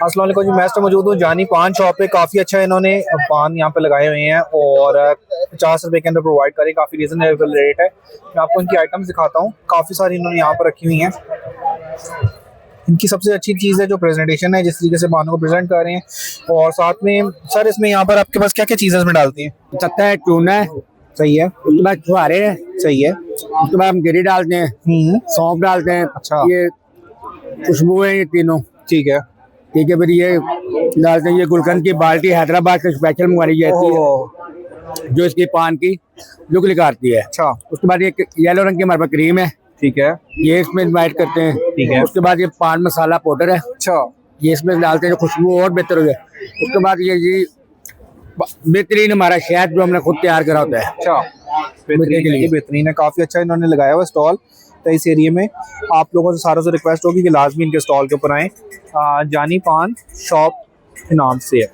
अस्सलाम वालेकुम जी, मैं इस टाइम मौजूद हूँ जानी पान शॉप पे। काफ़ी अच्छा इन्होंने पान यहाँ पे लगाए हुए हैं और 50 रुपए के अंदर प्रोवाइड करें। काफ़ी रीजनेबल रेट है। मैं आपको इनकी आइटम्स दिखाता हूँ, काफ़ी सारी इन्होंने यहाँ पर रखी हुई हैं। इनकी सबसे अच्छी चीज़ है जो प्रेजेंटेशन है, जिस तरीके से पानों को प्रेजेंट कर रहे हैं। और साथ में सर, इसमें यहाँ पर आपके पास क्या क्या चीज़ें इसमें डालती हैं? सकता है, चूना है, सही है। उसके बाद छुहारे हैं, सही है। उसके बाद हम गिरी डालते हैं, सौंफ डालते हैं। अच्छा। ये खुशबू है, ये तीनों। ठीक है। ठीक है, फिर ये डालते हैं। ये गुलकंद की बाल्टी हैदराबाद से स्पेशल मंगवाई जाती है, ओह, जो इसकी पान की लुक निखारती है। अच्छा। उसके बाद ये येलो रंग की हमारे पास क्रीम है, ठीक है। ये इसमें इन्वाइट करते हैं। ठीक है। उसके बाद ये पान मसाला पाउडर है, अच्छा। ये इसमें डालते हैं, जो खुशबू और बेहतर हो जाए। उसके बाद ये बेहतरीन हमारा शहद जो हमने खुद तैयार करा होता है। अच्छा, बेहतरीन है, ये बेहतरीन है। काफ़ी अच्छा इन्होंने लगाया हुआ स्टॉल तो इस एरिया में। आप लोगों से सारों से रिक्वेस्ट होगी कि लाजमी इनके स्टॉल के ऊपर आएँ। जानी पान शॉप के नाम से है।